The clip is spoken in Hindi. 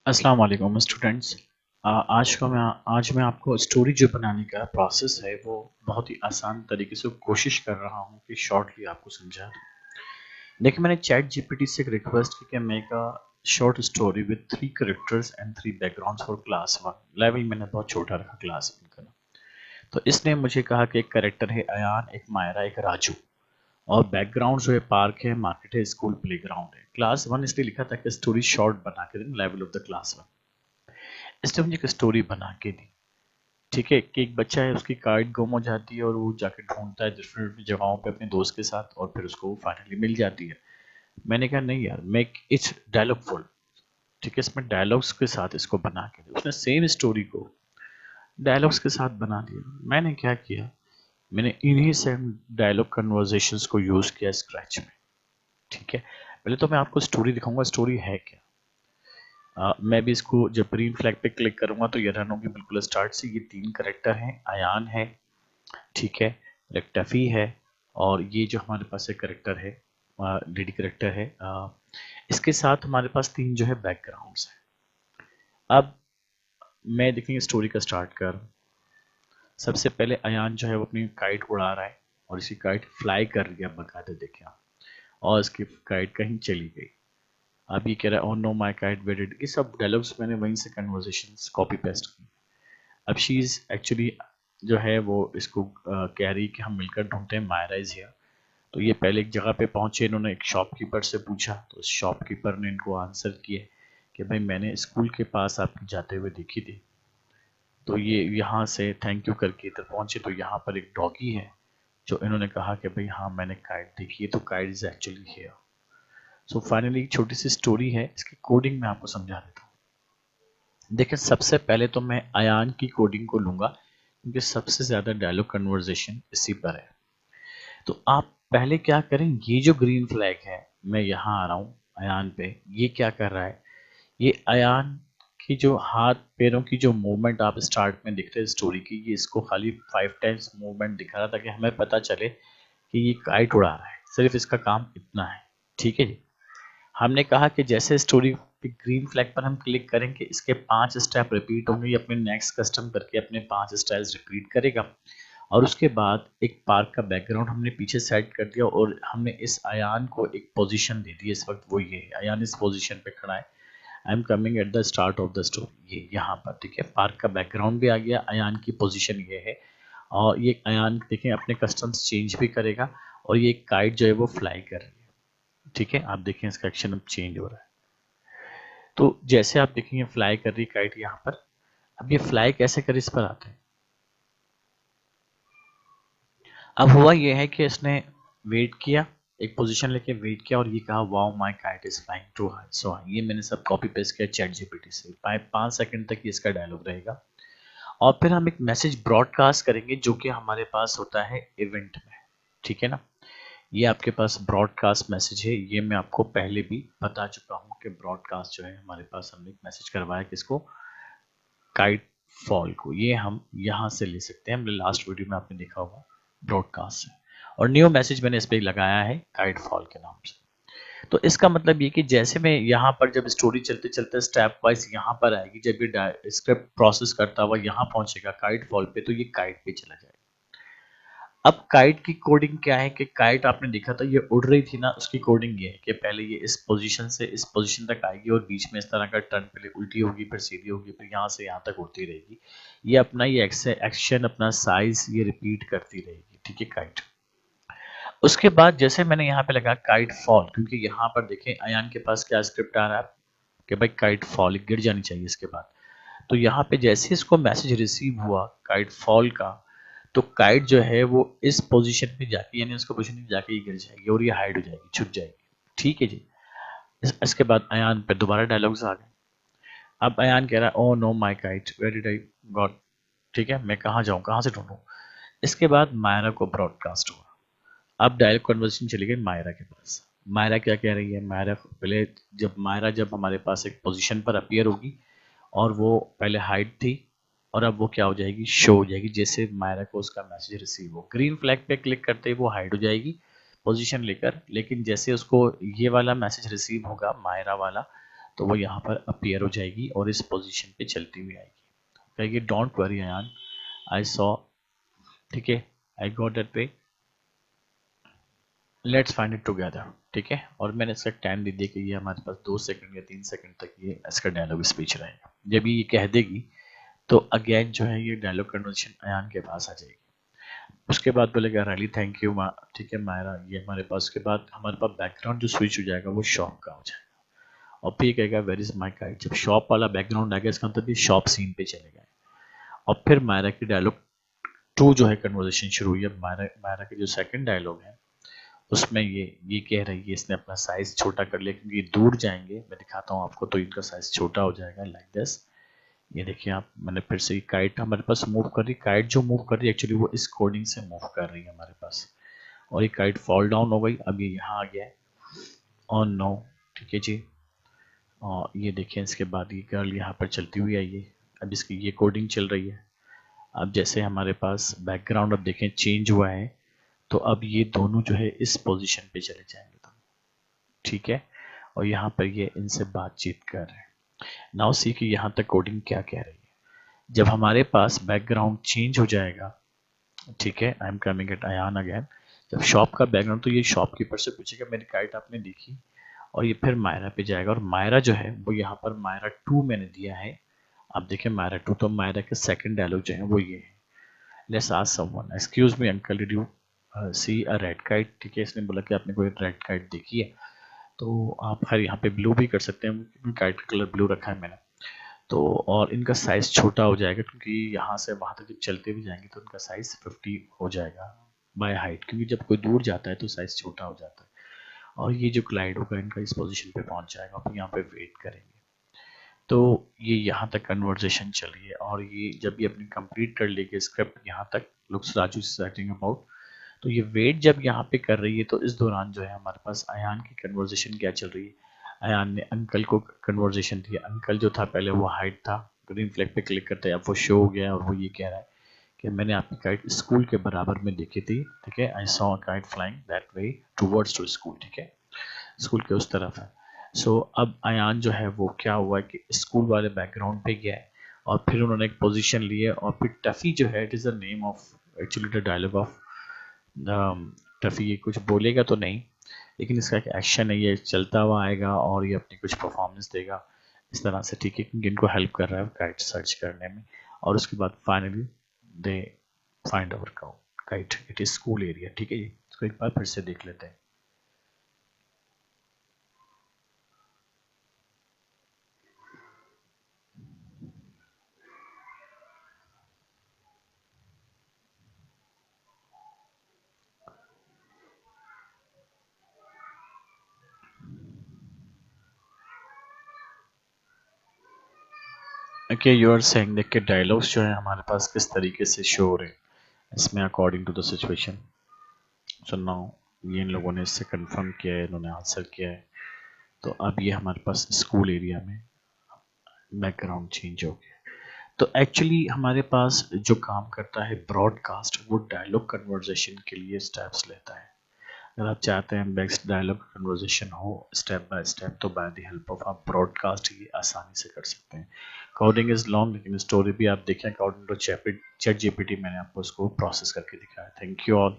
अस्सलाम वालेकुम स्टूडेंट्स। आज मैं आपको स्टोरी जो बनाने का प्रोसेस है वो बहुत ही आसान तरीके से कोशिश कर रहा हूँ कि शॉर्टली आपको समझा दूँ। देखिए, मैंने चैट जीपीटी से एक रिक्वेस्ट की कि make a short story with 3 characters and 3 backgrounds for class 1। Level मैंने बहुत छोटा रखा क्लास 1 का। तो इसने मुझे कहा कि एक कैरेक्टर है अयान, एक मायरा, एक राजू, और बैकग्राउंड जो है पार्क है, मार्केट है, स्कूल प्लेग्राउंड है। क्लास 1 इसलिए लिखा था कि स्टोरी शॉर्ट बना के दें, लेवल ऑफ द क्लास 1। इसने मुझे एक स्टोरी बना के दी। ठीक है कि एक बच्चा है, उसकी कार्ड गुम हो जाती है और वो जाके ढूंढता है डिफरेंट जगहों पे अपने दोस्त के साथ, और फिर उसको फाइनली मिल जाती है। मैंने कहा नहीं यार, मेक इट्स डायलॉग फुल। ठीक है, इसमें डायलॉग्स के साथ इसको बना के दिया। उसने सेम स्टोरी को डायलॉग्स के साथ बना दिया। मैंने क्या किया, मैंने इन्हीं सेम डायलॉग कन्वर्जेशंस को यूज किया स्क्रैच में। ठीक है, पहले तो मैं आपको स्टोरी दिखाऊंगा, स्टोरी है क्या। मैं भी इसको जब ग्रीन फ्लैग पे क्लिक करूंगा तो ये रन होगी बिल्कुल स्टार्ट से। ये 3 करेक्टर हैं, अयान है, ठीक है, एक टफी है, और ये जो हमारे पास एक करेक्टर है, लेडी करेक्टर है। इसके साथ हमारे पास 3 जो है बैकग्राउंड्स हैं। अब मैं देखेंगे स्टोरी का स्टार्ट कर। सबसे पहले अयान जो है वो अपनी काइट उड़ा रहा है, और इसकी काइट फ्लाई कर रही है, बकायदे देखें आप, और इसकी काइट कहीं चली गई। अब ये कह रहा है ओ नो माई काइट वेडेड। ये सब डायलॉग्स मैंने वहीं से कन्वर्जेशंस कॉपी पेस्ट की। अब शी इज़ एक्चुअली जो है वो इसको कह रही कि हम मिलकर ढूंढते हैं, मायरा इज़ हियर। तो ये पहले एक जगह पे पहुंचे, इन्होंने एक शॉपकीपर से पूछा, तो उस शॉपकीपर ने इनको आंसर किए कि भाई मैंने स्कूल के पास आपकी जाते हुए देखी थी। तो ये यहाँ से थैंक यू करके इधर पहुंचे, तो यहाँ पर एक डॉगी है जो इन्होंने कहा कि भाई हाँ मैंने काइट देखी है, तो kite is actually here. So finally एक छोटी सी स्टोरी है, इसकी कोडिंग मैं आपको समझा देता हूँ। देखिए, सबसे पहले तो मैं अयान की कोडिंग को लूंगा क्योंकि सबसे ज़्यादा डायलॉग कन्वर्जेशन इसी पर है। तो आप पहले क्या करें, ये जो ग्रीन फ्लैग है, मैं यहाँ आ रहा हूँ अयान पे। ये क्या कर रहा है, ये अयान की जो हाथ पैरों की जो मूवमेंट आप स्टार्ट में दिख रहे हैं स्टोरी की, ये इसको खाली 5 टाइम्स मूवमेंट दिखा रहा था कि हमें पता चले कि ये काइट उड़ा रहा है। सिर्फ इसका काम इतना है। ठीक है जी। हमने कहा कि जैसे स्टोरी ग्रीन फ्लैग पर हम क्लिक करेंगे, इसके 5 स्टेप रिपीट होंगे। ये अपने नेक्स्ट कस्टम करके अपने 5 स्टाइल्स रिपीट करेगा, और उसके बाद एक पार्क का बैकग्राउंड हमने पीछे सेट कर दिया, और हमने इस अयान को एक पोजीशन दे दी। इस वक्त वो ये है, अयान इस पोजीशन पे खड़ा है। I am coming at the start of the story, ये यहाँ पर। ठीक है, पार्क का बैकग्राउंड भी आ गया, अयान की पोजीशन ये है, और ये अयान देखें अपने कस्टम्स चेंज भी करेगा, और ये काइट जो है वो फ्लाई कर रही है। ठीक है, आप देखें इसका एक्शन अब चेंज हो रहा है। तो जैसे आप देखेंगे फ्लाई कर रही काइट यहाँ पर। अब ये फ्लाई कैसे करे, इस पर आते हैं। अब हुआ ये है कि इसने वेट किया, एक पोजीशन लेके वेट किया, और ये कहा wow my kite is flying too high. So ये मैंने सब कॉपी पेस्ट किया चैट जीपीटी से। 5 सेकंड तक ये इसका डायलॉग रहेगा, और फिर हम एक मैसेज ब्रॉडकास्ट करेंगे जो कि हमारे पास होता है इवेंट में। ठीक है ना, ये आपके पास ब्रॉडकास्ट मैसेज है। ये मैं आपको पहले भी बता चुका हूँ कि ब्रॉडकास्ट जो है हमारे पास, हमने एक मैसेज करवाया किसको, काइट फॉल को। ये हम यहाँ से ले सकते हैं, हमने लास्ट वीडियो में आपने देखा होगा ब्रॉडकास्ट से। और न्यू मैसेज मैंने इस पर लगाया है काइट फॉल के नाम से। तो इसका मतलब ये कि जैसे मैं यहाँ पर जब स्टोरी चलते चलते स्टेप वाइज यहाँ पर आएगी, जब ये स्क्रिप्ट प्रोसेस करता हुआ यहाँ पहुंचेगा काइट फॉल पे, तो ये काइट पे चला जाएगा। अब काइट की कोडिंग क्या है कि काइट आपने देखा था ये उड़ रही थी ना, उसकी कोडिंग ये है कि पहले ये इस पोजीशन से इस पोजीशन तक आएगी, और बीच में इस तरह का टर्न, पहले उल्टी होगी फिर सीधी होगी, फिर यहाँ से यहाँ तक उड़ती रहेगी। ये अपना ये एक्शन अपना साइज ये रिपीट करती रहेगी। ठीक है, काइट। उसके बाद जैसे मैंने यहाँ पे लगा काइट फॉल, क्योंकि यहाँ पर देखें अयान के पास क्या स्क्रिप्ट आ रहा है कि भाई काइट फॉल गिर जानी चाहिए इसके बाद। तो यहाँ पे जैसे इसको मैसेज रिसीव हुआ काइट फॉल का, तो काइट जो है वो इस पोजीशन पे जाके, यानी उसको पोजीशन पे जाके ये गिर जाएगी और ये हाइड हो जाएगी, छुप जाएगी। ठीक है जी। इसके बाद अयान पे दोबारा डायलॉग्स आ गए। अब अयान कह रहा है oh no my kite where did I got. ठीक है, मैं कहाँ जाऊँ, कहाँ से ढूंढूं। इसके बाद मायरा को ब्रॉडकास्ट हुआ। अब डायरेक्ट कन्वर्सेशन चली गई मायरा के पास। मायरा क्या कह रही है, मायरा पहले, जब हमारे पास एक पोजीशन पर अपीयर होगी, और वो पहले हाइड थी, और अब वो क्या हो जाएगी, शो हो जाएगी। जैसे मायरा को उसका मैसेज रिसीव हो, ग्रीन फ्लैग पे क्लिक करते ही वो हाइड हो जाएगी पोजीशन लेकर। लेकिन जैसे उसको ये वाला मैसेज रिसीव होगा मायरा वाला, तो वो यहाँ पर अपीयर हो जाएगी और इस पोजीशन पे चलती हुई आएगी। कहेगी don't worry Ayaan, I saw, ठीक है, I got that pay, let's find it together, ठीक है। और मैंने इसका टाइम दे दिया कि ये हमारे पास 2 सेकंड या 3 सेकंड तक ये इसका डायलॉग स्पीच रहेगा। जब ये कह देगी तो अगेन जो है ये डायलॉग कन्वर्सेशन अयान के पास आ जाएगी। उसके बाद बोलेगा रैली थैंक यू, ठीक है मायरा, ये हमारे पास। उसके बाद हमारे पास बैकग्राउंड जो स्विच हो जाएगा वो शॉप का हो जाएगा। और फिर कहेगा वेयर इज माई गाइड। जब शॉप वाला बैकग्राउंड आएगा इसका मतलब ये शॉप सीन पे चले गए। और फिर मायरा की डायलॉग 2 जो है कन्वर्सेशन शुरू हुई है। मायरा मायरा के जो सेकंड डायलॉग है उसमें ये कह रही है इसने अपना साइज छोटा कर लिया क्योंकि दूर जाएंगे, मैं दिखाता हूँ आपको, तो इनका साइज छोटा हो जाएगा लाइक दिस। ये देखिए आप, मैंने फिर से काइट हमारे पास मूव कर रही, काइट जो मूव कर रही है एक्चुअली वो इस कोडिंग से मूव कर रही है हमारे पास। और ये काइट फॉल डाउन हो गई, अब ये यहाँ आ गया है और नो, ठीक है जी। और ये देखिए इसके बाद ये गर्ल यहाँ पर चलती हुई आई है। अब इसकी ये कोडिंग चल रही है। अब जैसे हमारे पास बैकग्राउंड अब देखें चेंज हुआ है, तो अब ये दोनों जो है इस पोजीशन पे चले जाएंगे तो, ठीक है। और यहाँ पर ये इनसे बातचीत कर रहे हैं। नाउ सी कि यहाँ तक कोडिंग क्या कह रही है। जब हमारे पास बैकग्राउंड चेंज हो जाएगा, ठीक है, I am coming at Ayaan again. जब शॉप का बैकग्राउंड, तो ये शॉपकीपर से पूछेगा मेरी काइट आपने देखी, और ये फिर मायरा पे जाएगा। और मायरा जो है वो यहाँ पर मायरा 2 मैंने दिया है। आप देखिए मायरा 2, तो मायरा के सेकंड डायलॉग जो है वो ये है, let's ask someone excuse me uncle did you see a red kite, ठीक है। इसने बोला कि आपने कोई रेड काइट देखी है, तो आप खैर यहाँ पे ब्लू भी कर सकते हैं, काइट का कलर ब्लू रखा है मैंने। तो और इनका साइज छोटा हो जाएगा क्योंकि यहाँ से वहाँ तक जब चलते भी जाएंगे तो इनका साइज 50 हो जाएगा बाय हाइट, क्योंकि जब कोई दूर जाता है तो साइज छोटा हो जाता है। और ये जो क्लाइड होगा इनका इस पोजीशन पे पहुंच जाएगा, फिर यहाँ पे वेट करेंगे। तो ये यहाँ तक कन्वर्जेशन चल रही है। और ये जब ये अपनी कंप्लीट कर लेगी स्क्रिप्ट यहाँ तक, लुक्स राजू सेटिंग अबाउट, तो ये वेट जब यहाँ पे कर रही है तो इस दौरान जो है हमारे पास अयान की कन्वर्जेशन क्या चल रही है। अयान ने अंकल को कन्वर्जेशन दी। अंकल जो था पहले वो हाइट था, ग्रीन फ्लैग पे क्लिक करते हैं अब वो शो हो गया और वो ये कह रहा है कि मैंने आपकी काइट स्कूल के बराबर में देखी थी, ठीक है। I saw a kite flying that way towards to school, ठीक है, स्कूल के उस तरफ है। सो अब अयान जो है वो क्या हुआ कि स्कूल वाले बैकग्राउंड पे गया है और फिर उन्होंने एक पोजीशन ली है। और फिर टफी जो है, it is the name of actually the dialogue of Tuffy. ये कुछ बोलेगा तो नहीं, लेकिन इसका एक एक्शन है, ये चलता हुआ आएगा और ये अपनी कुछ परफॉर्मेंस देगा इस तरह से, ठीक है, क्योंकि इनको हेल्प कर रहा है काइट सर्च करने में। और उसके बाद finally they find our kite, it is school area, ठीक है जी। इसको एक बार फिर से देख लेते हैं। ओके, यू आर सेइंग देख के डायलॉग्स जो है हमारे पास किस तरीके से शो हो रहे हैं इसमें according to the situation. So now ये इन लोगों ने इससे कंफर्म किया है, इन्होंने आंसर किया है। तो अब ये हमारे पास स्कूल एरिया में बैकग्राउंड चेंज हो गया। तो एक्चुअली हमारे पास जो काम करता है ब्रॉडकास्ट, वो डायलॉग कन्वर्जेशन के लिए स्टेप्स लेता है। अगर आप चाहते हैं बेस्ट डायलॉग कन्वर्जेशन हो स्टेप बाय स्टेप, तो बाय द हेल्प ऑफ आप ब्रॉडकास्ट ये आसानी से कर सकते हैं। कोडिंग इज लॉन्ग, लेकिन स्टोरी भी आप देखें अकॉर्डिंग टू चैट जीपीटी मैंने आपको उसको प्रोसेस करके दिखाया। Thank you all.